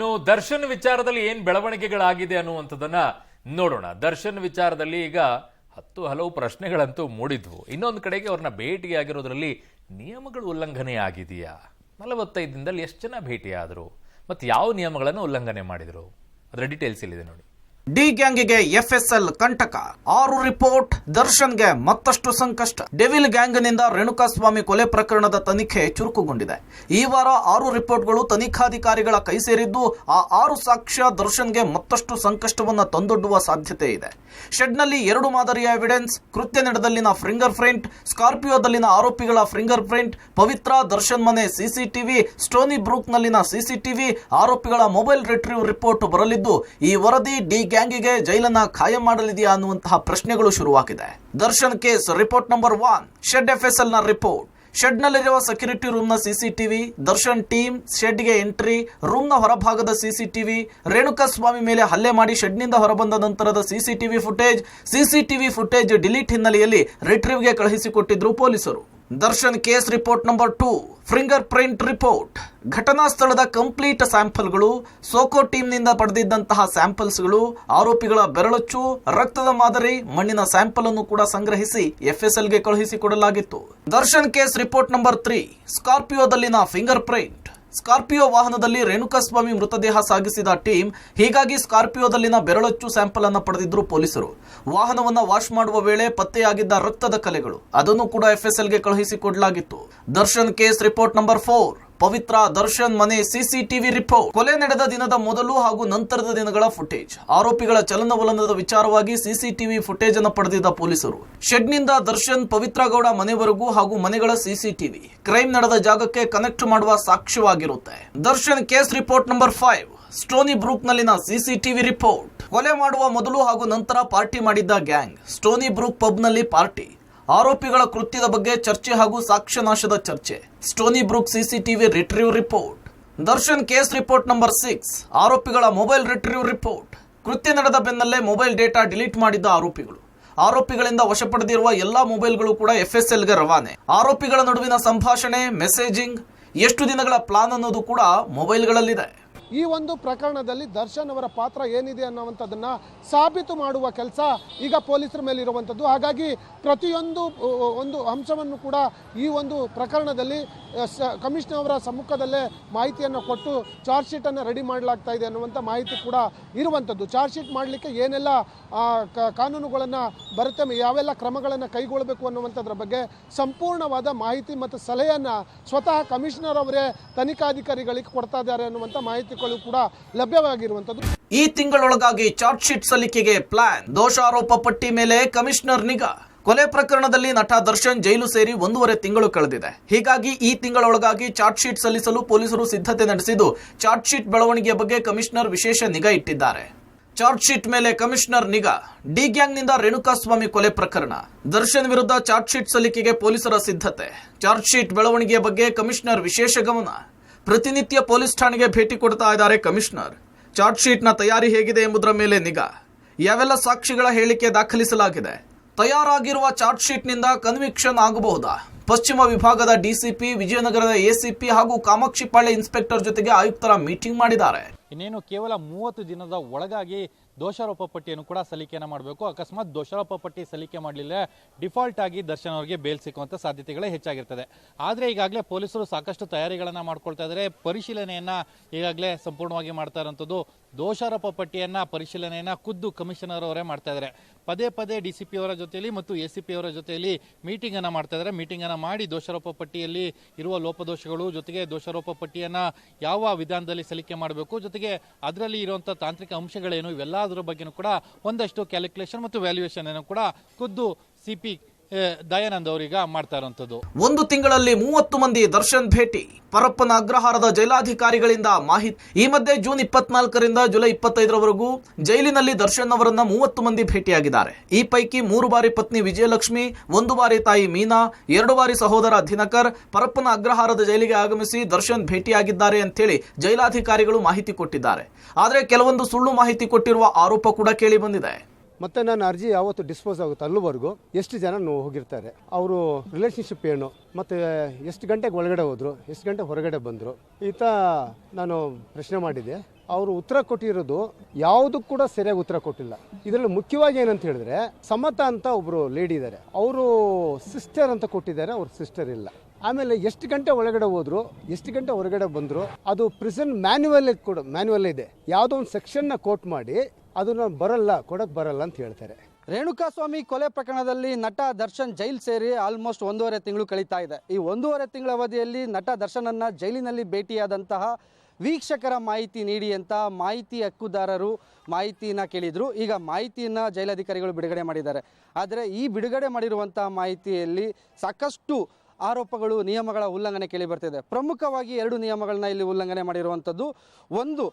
ಇನ್ನು ದರ್ಶನ್ ವಿಚಾರದಲ್ಲಿ ಏನ್ ಬೆಳವಣಿಗೆಗಳಾಗಿದೆ ಅನ್ನುವಂಥದ್ದನ್ನ ನೋಡೋಣ. ದರ್ಶನ್ ವಿಚಾರದಲ್ಲಿ ಈಗ ಹಲವು ಪ್ರಶ್ನೆಗಳಂತೂ ಮೂಡಿದ್ವು. ಇನ್ನೊಂದು ಕಡೆಗೆ ಅವ್ರನ್ನ ಭೇಟಿಯಾಗಿರೋದ್ರಲ್ಲಿ ನಿಯಮಗಳು ಉಲ್ಲಂಘನೆ ಆಗಿದೆಯಾ? 45 ದಿನದಲ್ಲಿ ಎಷ್ಟು ಜನ ಭೇಟಿಯಾದರು ಮತ್ತು ಯಾವ ನಿಯಮಗಳನ್ನು ಉಲ್ಲಂಘನೆ ಮಾಡಿದರು ಅದರ ಡೀಟೇಲ್ಸ್ ಇಲ್ಲಿದೆ ನೋಡಿ. ಡಿ ಗ್ಯಾಂಗಿಗೆ ಎಫ್ಎಸ್ಎಲ್ ಕಂಟಕ, 6 ರಿಪೋರ್ಟ್. ದರ್ಶನ್ಗೆ ಮತ್ತಷ್ಟು ಸಂಕಷ್ಟ. ಡೆವಿಲ್ ಗ್ಯಾಂಗ್ನಿಂದ ರೇಣುಕಾಸ್ವಾಮಿ ಕೊಲೆ ಪ್ರಕರಣದ ತನಿಖೆ ಚುರುಕುಗೊಂಡಿದೆ. ಈ ವಾರ 6 ರಿಪೋರ್ಟ್ಗಳು ತನಿಖಾಧಿಕಾರಿಗಳ ಕೈ ಸೇರಿದ್ದು, ಆ 6 ಸಾಕ್ಷ್ಯ ದರ್ಶನ್ಗೆ ಮತ್ತಷ್ಟು ಸಂಕಷ್ಟವನ್ನು ತಂದೊಡ್ಡುವ ಸಾಧ್ಯತೆ ಇದೆ. ಶೆಡ್ನಲ್ಲಿ 2 ಮಾದರಿಯ ಎವಿಡೆನ್ಸ್, ಕೃತ್ಯ ನಡೆದಲ್ಲಿನ ಫಿಂಗರ್ ಪ್ರಿಂಟ್, ಸ್ಕಾರ್ಪಿಯೋದಲ್ಲಿನ ಆರೋಪಿಗಳ ಫಿಂಗರ್ ಪ್ರಿಂಟ್, ಪವಿತ್ರ ದರ್ಶನ್ ಮನೆ ಸಿಸಿಟಿವಿ, ಸ್ಟೋನಿ ಬ್ರೂಕ್ನಲ್ಲಿನ ಸಿಸಿಟಿವಿ, ಆರೋಪಿಗಳ ಮೊಬೈಲ್ ರಿಟ್ರೀವ್ ರಿಪೋರ್ಟ್ ಬರಲಿದ್ದು, ಈ ವರದಿ ಡಿ ಗ್ಯಾಂಗಿಗೆ ಜೈಲನ್ನ ಖಾಯಂ ಮಾಡಲಿದೆಯಾ ಅನ್ನುವಂತಹ ಪ್ರಶ್ನೆಗಳು ಶುರುವಾಗಿದೆ. Darshan case report number 1, shed FSL ನ ರಿಪೋರ್ಟ್. ಶೆಡ್ನಲ್ಲಿರುವ ಸೆಕ್ಯೂರಿಟಿ ರೂಮ್ನ ಸಿಸಿಟಿವಿ, ದರ್ಶನ್ ಟೀಮ್ ಶೆಡ್ಗೆ ಎಂಟ್ರಿ, ರೂಮ್ನ ಹೊರಭಾಗದ ಸಿಸಿಟಿವಿ, ರೇಣುಕಾಸ್ವಾಮಿ ಮೇಲೆ ಹಲ್ಲೆ ಮಾಡಿ ಶೆಡ್ನಿಂದ ಹೊರಬಂದ ನಂತರದ ಸಿಸಿಟಿವಿ ಫುಟೇಜ್ ಡಿಲೀಟ್ ಹಿನ್ನೆಲೆಯಲ್ಲಿ ರಿಟ್ರೀವ್ಗೆ ಕಳುಹಿಸಿಕೊಟ್ಟಿದ್ರು ಪೊಲೀಸರು. Darshan case report number 2, finger print report. ಘಟನಾ ಸ್ಥಳದ ಕಂಪ್ಲೀಟ್ ಸ್ಯಾಂಪಲ್ಗಳು, ಸೋಕೋ ಟೀಮ್ನಿಂದ ಪಡೆದಿದ್ದಂತಹ ಸ್ಯಾಂಪಲ್ಸ್ಗಳು, ಆರೋಪಿಗಳ ಬೆರಳಚ್ಚು, ರಕ್ತದ ಮಾದರಿ, ಮಣ್ಣಿನ ಸ್ಯಾಂಪಲ್ ಅನ್ನು ಕೂಡ ಸಂಗ್ರಹಿಸಿ ಎಫ್ಎಸ್ಎಲ್ಗೆ ಕಳುಹಿಸಿಕೊಡಲಾಗಿತ್ತು. ದರ್ಶನ್ ಕೇಸ್ ರಿಪೋರ್ಟ್ ನಂಬರ್ 3, ಸ್ಕಾರ್ಪಿಯೋದಲ್ಲಿನ ಫಿಂಗರ್ ಪ್ರಿಂಟ್. ಸ್ಕಾರ್ಪಿಯೋ ವಾಹನದಲ್ಲಿ ರೇಣುಕಾಸ್ವಾಮಿ ಮೃತದೇಹ ಸಾಗಿಸಿದ ಟೀಮ್, ಹೀಗಾಗಿ ಸ್ಕಾರ್ಪಿಯೋದಲ್ಲಿನ ಬೆರಳಚ್ಚು ಸ್ಯಾಂಪಲ್ ಅನ್ನು ಪಡೆದಿದ್ರು ಪೊಲೀಸರು. ವಾಹನವನ್ನ ವಾಶ್ ಮಾಡುವ ವೇಳೆ ಪತ್ತೆಯಾಗಿದ್ದ ರಕ್ತದ ಕಲೆಗಳು, ಅದನ್ನು ಕೂಡ ಎಫ್ಎಸ್ಎಲ್ಗೆ ಕಳುಹಿಸಿಕೊಡಲಾಗಿತ್ತು. ದರ್ಶನ್ ಕೇಸ್ ರಿಪೋರ್ಟ್ ನಂಬರ್ 4, ಪವಿತ್ರ ದರ್ಶನ್ ಮನೆ ಸಿಸಿಟಿವಿ ರಿಪೋರ್ಟ್. ಕೊಲೆ ನಡೆದ ದಿನದ ಮೊದಲು ಹಾಗೂ ನಂತರದ ದಿನಗಳ ಫುಟೇಜ್, ಆರೋಪಿಗಳ ಚಲನವಲನದ ವಿಚಾರವಾಗಿ ಸಿಸಿಟಿವಿ ಫುಟೇಜ್ ಅನ್ನು ಪಡೆದಿದ್ದ ಪೊಲೀಸರು. ಶೆಡ್ನಿಂದ ದರ್ಶನ್ ಪವಿತ್ರ ಗೌಡ ಮನೆವರೆಗೂ ಹಾಗೂ ಮನೆಗಳ ಸಿಸಿಟಿವಿ ಕ್ರೈಮ್ ನಡೆದ ಜಾಗಕ್ಕೆ ಕನೆಕ್ಟ್ ಮಾಡುವ ಸಾಕ್ಷ್ಯವಾಗಿರುತ್ತೆ. Darshan case report number 5, Stoney ಬ್ರೂಕ್ನಲ್ಲಿನ ಸಿಸಿಟಿವಿ ರಿಪೋರ್ಟ್. ಕೊಲೆ ಮಾಡುವ ಮೊದಲು ಹಾಗೂ ನಂತರ ಪಾರ್ಟಿ ಮಾಡಿದ್ದ ಗ್ಯಾಂಗ್, ಸ್ಟೋನಿ ಬ್ರೂಕ್ ಪಬ್ನಲ್ಲಿ ಪಾರ್ಟಿ. ಆರೋಪಿಗಳ ಕೃತ್ಯದ ಬಗ್ಗೆ ಚರ್ಚೆ ಹಾಗೂ ಸಾಕ್ಷ್ಯನಾಶದ ಚರ್ಚೆ. Stoney Brook CCTV retrieve report. Darshan case report number 6, ಆರೋಪಿಗಳ ಮೊಬೈಲ್ ರಿಟ್ರೀವ್ ರಿಪೋರ್ಟ್. ಕೃತ್ಯ ನಡೆದ ಬೆನ್ನಲ್ಲೇ ಮೊಬೈಲ್ ಡೇಟಾ ಡಿಲೀಟ್ ಮಾಡಿದ್ದ ಆರೋಪಿಗಳು. ಆರೋಪಿಗಳಿಂದ ವಶಪಡೆದಿರುವ ಎಲ್ಲಾ ಮೊಬೈಲ್ಗಳು ಕೂಡ ಎಫ್ಎಸ್ಎಲ್ಗೆ ರವಾನೆ. ಆರೋಪಿಗಳ ನಡುವಿನ ಸಂಭಾಷಣೆ, ಮೆಸೇಜಿಂಗ್, ಎಷ್ಟು ದಿನಗಳ ಪ್ಲಾನ್ ಅನ್ನೋದು ಕೂಡ ಮೊಬೈಲ್ಗಳಲ್ಲಿದೆ. ಈ ಒಂದು ಪ್ರಕರಣದಲ್ಲಿ ದರ್ಶನ್ ಅವರ ಪಾತ್ರ ಏನಿದೆ ಅನ್ನುವಂಥದ್ದನ್ನ ಸಾಬೀತು ಮಾಡುವ ಕೆಲಸ ಈಗ ಪೊಲೀಸರ ಮೇಲೆ ಇರುವಂಥದ್ದು. ಹಾಗಾಗಿ ಪ್ರತಿಯೊಂದು ಒಂದು ಅಂಶವನ್ನು ಕೂಡ ಈ ಒಂದು ಪ್ರಕರಣದಲ್ಲಿ ಕಮಿಷನರ್ ಅವರ ಸಮ್ಮುಖದಲ್ಲೇ ಮಾಹಿತಿಯನ್ನು ಕೊಟ್ಟು ಚಾರ್ಜ್ ಶೀಟನ್ನು ರೆಡಿ ಮಾಡಲಾಗ್ತಾ ಇದೆ ಅನ್ನುವಂಥ ಮಾಹಿತಿ ಕೂಡ ಇರುವಂಥದ್ದು. ಚಾರ್ಜ್ ಶೀಟ್ ಮಾಡಲಿಕ್ಕೆ ಏನೆಲ್ಲ ಕಾನೂನುಗಳನ್ನು ಬರುತ್ತೆ, ಯಾವೆಲ್ಲ ಕ್ರಮಗಳನ್ನು ಕೈಗೊಳ್ಳಬೇಕು ಅನ್ನುವಂಥದ್ರ ಬಗ್ಗೆ ಸಂಪೂರ್ಣವಾದ ಮಾಹಿತಿ ಮತ್ತು ಸಲಹೆಯನ್ನು ಸ್ವತಃ ಕಮಿಷನರ್ ಅವರೇ ತನಿಖಾಧಿಕಾರಿಗಳಿಗೆ ಕೊಡ್ತಾ ಇದ್ದಾರೆ ಅನ್ನುವಂಥ ಮಾಹಿತಿ ಕೂಡ ಲಭ್ಯವಾಗಿರುವಂತದ್ದು. ಈ ತಿಂಗಳೊಳಗಾಗಿ ಚಾರ್ಜ್ ಶೀಟ್ ಸಲ್ಲಿಕೆಗೆ ಪ್ಲಾನ್. ದೋಷಾರೋಪ ಪಟ್ಟಿ ಮೇಲೆ ಕಮಿಷನರ್ ನಿಗಾ. ಕೊಲೆ ಪ್ರಕರಣದಲ್ಲಿ ನಟ ದರ್ಶನ್ ಜೈಲು ಸೇರಿ 1.5 ತಿಂಗಳು ಕಳೆದಿದೆ. ಹೀಗಾಗಿ ಈ ತಿಂಗಳೊಳಗಾಗಿ ಚಾರ್ಜ್ ಶೀಟ್ ಸಲ್ಲಿಸಲು ಪೊಲೀಸರು ಸಿದ್ಧತೆ ನಡೆಸಿದ್ದು, ಚಾರ್ಜ್ ಶೀಟ್ ಬೆಳವಣಿಗೆಯ ಬಗ್ಗೆ ಕಮಿಷನರ್ ವಿಶೇಷ ನಿಗಾ ಇಟ್ಟಿದ್ದಾರೆ. ಚಾರ್ಜ್ ಶೀಟ್ ಮೇಲೆ ಕಮಿಷನರ್ ನಿಗಾ. ಡಿ ಗ್ಯಾಂಗ್ನಿಂದ ರೇಣುಕಾಸ್ವಾಮಿ ಕೊಲೆ ಪ್ರಕರಣ, ದರ್ಶನ್ ವಿರುದ್ಧ ಚಾರ್ಜ್ ಶೀಟ್ ಸಲ್ಲಿಕೆಗೆ ಪೊಲೀಸರ ಸಿದ್ಧತೆ. ಚಾರ್ಜ್ ಶೀಟ್ ಬೆಳವಣಿಗೆಯ ಬಗ್ಗೆ ಕಮಿಷನರ್ ವಿಶೇಷ ಗಮನ. ಪ್ರತಿನಿತ್ಯ ಪೊಲೀಸ್ ಠಾಣೆಗೆ ಭೇಟಿ ಕೊಡ್ತಾ ಇದ್ದಾರೆ ಕಮಿಷನರ್. ಚಾರ್ಜ್ ಶೀಟ್ನ ತಯಾರಿ ಹೇಗಿದೆ ಎಂಬುದರ ಮೇಲೆ ನಿಗಾ. ಯಾವೆಲ್ಲ ಸಾಕ್ಷಿಗಳ ಹೇಳಿಕೆ ದಾಖಲಿಸಲಾಗಿದೆ? ತಯಾರಾಗಿರುವ ಚಾರ್ಜ್ ಶೀಟ್ನಿಂದ ಕನ್ವಿಕ್ಷನ್ ಆಗಬಹುದಾ? ಪಶ್ಚಿಮ ವಿಭಾಗದ ಡಿಸಿಪಿ, ವಿಜಯನಗರದ ಎಸಿಪಿ ಹಾಗೂ ಕಾಮಾಕ್ಷಿಪಾಳ್ಯ ಇನ್ಸ್ಪೆಕ್ಟರ್ ಜೊತೆಗೆ ಆಯುಕ್ತರ ಮೀಟಿಂಗ್ ಮಾಡಿದ್ದಾರೆ. ಇನ್ನೇನು ಕೇವಲ 30 ದಿನದ ಒಳಗಾಗಿ ದೋಷಾರೋಪ ಪಟ್ಟಿಯನ್ನು ಕೂಡ ಸಲ್ಲಿಕೆಯನ್ನು ಮಾಡಬೇಕು. ಅಕಸ್ಮಾತ್ ದೋಷಾರೋಪ ಪಟ್ಟಿ ಸಲ್ಲಿಕೆ ಮಾಡಲಿಲ್ಲ, ಡಿಫಾಲ್ಟ್ ಆಗಿ ದರ್ಶನ್ ಅವರಿಗೆ ಬೇಲ್ ಸಿಕ್ಕುವಂಥ ಸಾಧ್ಯತೆಗಳೇ ಹೆಚ್ಚಾಗಿರ್ತದೆ. ಆದರೆ ಈಗಾಗಲೇ ಪೊಲೀಸರು ಸಾಕಷ್ಟು ತಯಾರಿಗಳನ್ನು ಮಾಡ್ಕೊಳ್ತಾ ಇದ್ದಾರೆ. ಪರಿಶೀಲನೆಯನ್ನು ಈಗಾಗಲೇ ಸಂಪೂರ್ಣವಾಗಿ ಮಾಡ್ತಾ ಇರೋಂಥದ್ದು. ದೋಷಾರೋಪ ಪಟ್ಟಿಯನ್ನು ಪರಿಶೀಲನೆಯನ್ನು ಖುದ್ದು ಕಮಿಷನರ್ ಅವರೇ ಮಾಡ್ತಾ ಇದ್ದಾರೆ. ಪದೇ ಪದೇ ಡಿಸಿಪಿ ಅವರ ಜೊತೆಯಲ್ಲಿ ಮತ್ತು ಎಸಿಪಿ ಅವರ ಜೊತೆಯಲ್ಲಿ ಮೀಟಿಂಗನ್ನು ಮಾಡ್ತಾ ಇದ್ದಾರೆ. ಮೀಟಿಂಗನ್ನು ಮಾಡಿ ದೋಷಾರೋಪ ಪಟ್ಟಿಯಲ್ಲಿ ಇರುವ ಲೋಪದೋಷಗಳು, ಜೊತೆಗೆ ದೋಷಾರೋಪ ಪಟ್ಟಿಯನ್ನು ಯಾವ ವಿಧಾನದಲ್ಲಿ ಸಲ್ಲಿಕೆ ಮಾಡಬೇಕು, ಜೊತೆಗೆ ಅದರಲ್ಲಿ ಇರುವಂಥ ತಾಂತ್ರಿಕ ಅಂಶಗಳೇನು, ಇವೆಲ್ಲದರ ಬಗ್ಗೆನೂ ಕೂಡ ಒಂದಷ್ಟು ಕ್ಯಾಲ್ಕುಲೇಷನ್ ಮತ್ತು ವ್ಯಾಲ್ಯೂಯೇಷನ್ ಅನ್ನು ಕೂಡ ಖುದ್ದು ಸಿಪಿ ದಯಾನಂದ್ ಅವರೀಗ ಮಾಡ್ತಾ ಇರುವಂತದ್ದು. 1 ತಿಂಗಳಲ್ಲಿ 30 ಮಂದಿ ದರ್ಶನ್ ಭೇಟಿ. ಪರಪ್ಪನ ಅಗ್ರಹಾರದ ಜೈಲಾಧಿಕಾರಿಗಳಿಂದ ಮಾಹಿತಿ. ಈ ಮಧ್ಯೆ ಜೂನ್ 24ರಿಂದ ಜುಲೈ 25ರವರೆಗೂ ಜೈಲಿನಲ್ಲಿ ದರ್ಶನ್ ಅವರನ್ನ 30 ಮಂದಿ ಭೇಟಿಯಾಗಿದ್ದಾರೆ. ಈ ಪೈಕಿ 3 ಬಾರಿ ಪತ್ನಿ ವಿಜಯಲಕ್ಷ್ಮಿ, 1 ಬಾರಿ ತಾಯಿ ಮೀನಾ, 2 ಬಾರಿ ಸಹೋದರ ದಿನಕರ್ ಪರಪ್ಪನ ಅಗ್ರಹಾರದ ಜೈಲಿಗೆ ಆಗಮಿಸಿ ದರ್ಶನ್ ಭೇಟಿಯಾಗಿದ್ದಾರೆ ಅಂತೇಳಿ ಜೈಲಾಧಿಕಾರಿಗಳು ಮಾಹಿತಿ ಕೊಟ್ಟಿದ್ದಾರೆ. ಆದರೆ ಕೆಲವೊಂದು ಸುಳ್ಳು ಮಾಹಿತಿ ಕೊಟ್ಟಿರುವ ಆರೋಪ ಕೂಡ ಕೇಳಿ ಬಂದಿದೆ. ಮತ್ತು ನನ್ನ ಅರ್ಜಿ ಯಾವತ್ತು ಡಿಸ್ಪೋಸ್ ಆಗುತ್ತೆ ಅಲ್ಲಿವರೆಗೂ ಎಷ್ಟು ಜನ ಹೋಗಿರ್ತಾರೆ, ಅವರು ರಿಲೇಷನ್ಶಿಪ್ ಏನು, ಮತ್ತು ಎಷ್ಟು ಗಂಟೆಗೆ ಒಳಗಡೆ ಹೋದರು, ಎಷ್ಟು ಗಂಟೆ ಹೊರಗಡೆ ಬಂದರು, ಈತ ನಾನು ಪ್ರಶ್ನೆ ಮಾಡಿದೆ. ಅವರು ಉತ್ತರ ಕೊಟ್ಟಿರೋದು ಯಾವುದಕ್ಕೂ ಕೂಡ ಸರಿಯಾಗಿ ಉತ್ತರ ಕೊಟ್ಟಿಲ್ಲ. ಇದರಲ್ಲಿ ಮುಖ್ಯವಾಗಿ ಏನಂತ ಹೇಳಿದ್ರೆ, ಸಮತಾ ಅಂತ ಒಬ್ರು ಲೇಡಿ ಇದ್ದಾರೆ, ಅವರು ಸಿಸ್ಟರ್ ಅಂತ ಕೊಟ್ಟಿದ್ದಾರೆ, ಅವ್ರ ಸಿಸ್ಟರ್ ಇಲ್ಲ. ಆಮೇಲೆ ಎಷ್ಟು ಗಂಟೆ ಒಳಗಡೆ ಹೋದ್ರು, ಎಷ್ಟು ಗಂಟೆ ಹೊರಗಡೆ ಬಂದ್ರು, ಅದು ಪ್ರಿಸನ್ ಮ್ಯಾನ್ಯುವಲ್ ಇದೆ. ಯಾವುದೋ ಒಂದು ಸೆಕ್ಷನ್ನ ಕೋಟ್ ಮಾಡಿ ಅದನ್ನ ಕೊಡಕ್ ಬರಲ್ಲ ಅಂತ ಹೇಳ್ತಾರೆ. ರೇಣುಕಾಸ್ವಾಮಿ ಕೊಲೆ ಪ್ರಕರಣದಲ್ಲಿ ನಟ ದರ್ಶನ್ ಜೈಲ್ ಸೇರಿ ಆಲ್ಮೋಸ್ಟ್ 1.5 ತಿಂಗಳು ಕಳೀತಾ ಇದೆ. ಈ 1.5 ತಿಂಗಳ ಅವಧಿಯಲ್ಲಿ ನಟ ದರ್ಶನನ್ನ ಜೈಲಿನಲ್ಲಿ ಭೇಟಿಯಾದಂತಹ ವೀಕ್ಷಕರ ಮಾಹಿತಿ ನೀಡಿ ಅಂತ ಮಾಹಿತಿ ಹಕ್ಕುದಾರರು ಮಾಹಿತಿನ ಕೇಳಿದ್ರು. ಈಗ ಮಾಹಿತಿಯನ್ನು ಜೈಲಾಧಿಕಾರಿಗಳು ಬಿಡುಗಡೆ ಮಾಡಿದ್ದಾರೆ. ಆದರೆ ಈ ಬಿಡುಗಡೆ ಮಾಡಿರುವಂತಹ ಮಾಹಿತಿಯಲ್ಲಿ ಸಾಕಷ್ಟು ಆರೋಪಗಳು, ನಿಯಮಗಳ ಉಲ್ಲಂಘನೆ ಕೇಳಿ ಬರ್ತಿದೆ. ಪ್ರಮುಖವಾಗಿ 2 ನಿಯಮಗಳನ್ನ ಇಲ್ಲಿ ಉಲ್ಲಂಘನೆ ಮಾಡಿರುವಂಥದ್ದು. ಒಂದು,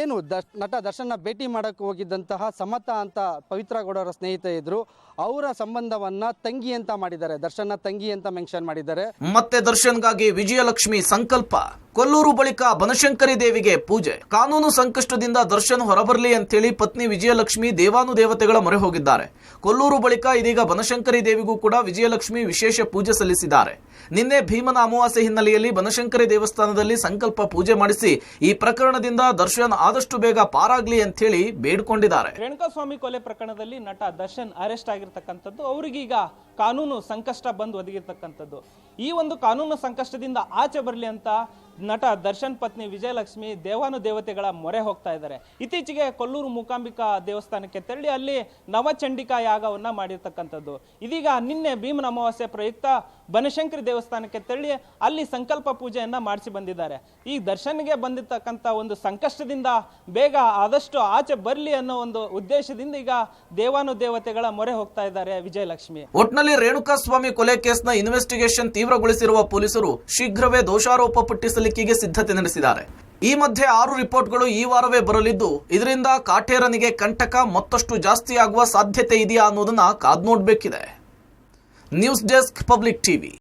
ಏನು ನಟ ದರ್ಶನ್ನ ಭೇಟಿ ಮಾಡೋಕ್ಕೆ ಹೋಗಿದ್ದಂತಹ ಸಮತಾ ಅಂತ ಪವಿತ್ರ ಗೌಡರ ಸ್ನೇಹಿತ ಇದ್ರು, ಅವರ ಸಂಬಂಧವನ್ನ ತಂಗಿ ಅಂತ ಮಾಡಿದ್ದಾರೆ, ದರ್ಶನ್ನ ತಂಗಿ ಅಂತ ಮೆನ್ಷನ್ ಮಾಡಿದ್ದಾರೆ. ಮತ್ತೆ ದರ್ಶನ್ಗಾಗಿ ವಿಜಯಲಕ್ಷ್ಮಿ ಸಂಕಲ್ಪ. ಕೊಲ್ಲೂರು ಬಳಿಕ ಬನಶಂಕರಿ ದೇವಿಗೆ ಪೂಜೆ. ಕಾನೂನು ಸಂಕಷ್ಟದಿಂದ ದರ್ಶನ್ ಹೊರಬರಲಿ ಅಂತೇಳಿ ಪತ್ನಿ ವಿಜಯಲಕ್ಷ್ಮಿ ದೇವಾನುದೇವತೆಗಳ ಮೊರೆ ಹೋಗಿದ್ದಾರೆ. ಕೊಲ್ಲೂರು ಬಳಿಕ ಇದೀಗ ಬನಶಂಕರಿ ದೇವಿಗೂ ಕೂಡ ವಿಜಯಲಕ್ಷ್ಮಿ ವಿಶೇಷ ಪೂಜೆ ಸಲ್ಲಿಸಿದ್ದಾರೆ. ನಿನ್ನೆ ಭೀಮನ ಅಮಾವಾಸ್ಯೆ ಹಿನ್ನೆಲೆಯಲ್ಲಿ ಬನಶಂಕರಿ ದೇವಸ್ಥಾನದಲ್ಲಿ ಸಂಕಲ್ಪ ಪೂಜೆ ಮಾಡಿಸಿ ಈ ಪ್ರಕರಣದಿಂದ ದರ್ಶನ್ ಆದಷ್ಟು ಬೇಗ ಪಾರಾಗ್ಲಿ ಅಂತ ಹೇಳಿ ಬೇಡ್ಕೊಂಡಿದ್ದಾರೆ. ರೇಣುಕಾಸ್ವಾಮಿ ಕೊಲೆ ಪ್ರಕರಣದಲ್ಲಿ ನಟ ದರ್ಶನ್ ಅರೆಸ್ಟ್ ಆಗಿರ್ತಕ್ಕಂಥದ್ದು, ಅವರಿಗೀಗ ಕಾನೂನು ಸಂಕಷ್ಟ ಬಂದು ಒದಗಿರ್ತಕ್ಕಂಥದ್ದು. ಈ ಒಂದು ಕಾನೂನು ಸಂಕಷ್ಟದಿಂದ ಆಚೆ ಬರಲಿ ಅಂತ ನಟ ದರ್ಶನ್ ಪತ್ನಿ ವಿಜಯಲಕ್ಷ್ಮಿ ದೇವಾನುದೇವತೆಗಳ ಮೊರೆ ಹೋಗ್ತಾ ಇದ್ದಾರೆ. ಇತ್ತೀಚೆಗೆ ಕೊಲ್ಲೂರು ಮೂಕಾಂಬಿಕಾ ದೇವಸ್ಥಾನಕ್ಕೆ ತೆರಳಿ ಅಲ್ಲಿ ನವಚಂಡಿಕಾ ಯಾಗವನ್ನ ಮಾಡಿರ್ತಕ್ಕಂಥದ್ದು. ಇದೀಗ ನಿನ್ನೆ ಭೀಮನ ಅಮಾವಾಸ್ಯೆ ಪ್ರಯುಕ್ತ ಬನಶಂಕರಿ ದೇವಸ್ಥಾನಕ್ಕೆ ತೆರಳಿ ಅಲ್ಲಿ ಸಂಕಲ್ಪ ಪೂಜೆಯನ್ನ ಮಾಡಿಸಿ ಬಂದಿದ್ದಾರೆ. ಈ ದರ್ಶನ್ಗೆ ಬಂದಿರತಕ್ಕಂಥ ಒಂದು ಸಂಕಷ್ಟದಿಂದ ಬೇಗ ಆದಷ್ಟು ಆಚೆ ಬರಲಿ ಅನ್ನೋ ಒಂದು ಉದ್ದೇಶದಿಂದ ಈಗ ದೇವಾನುದೇವತೆಗಳ ಮೊರೆ ಹೋಗ್ತಾ ಇದ್ದಾರೆ ವಿಜಯಲಕ್ಷ್ಮಿ. ಒಟ್ನಲ್ಲಿ ರೇಣುಕಾಸ್ವಾಮಿ ಕೊಲೆ ಕೇಸ್ನ ಇನ್ವೆಸ್ಟಿಗೇಷನ್ ತೀವ್ರಗೊಳಿಸಿರುವ ಪೊಲೀಸರು ಶೀಘ್ರವೇ ದೋಷಾರೋಪ ಪಟ್ಟಿ ಸಲ್ಲಿಕೆಗೆ ಸಿದ್ಧತೆ ನಡೆಸಿದ್ದಾರೆ. ಈ ಮಧ್ಯೆ 6 ರಿಪೋರ್ಟ್ಗಳು ಈ ವಾರವೇ ಬರಲಿದ್ದು, ಇದರಿಂದ ಕಾಟೇರನಿಗೆ ಕಂಟಕ ಮತ್ತಷ್ಟು ಜಾಸ್ತಿ ಆಗುವ ಸಾಧ್ಯತೆ ಇದೆಯಾ ಅನ್ನೋದನ್ನ ಕಾದ್ ನೋಡಬೇಕಿದೆ. News desk, Public TV.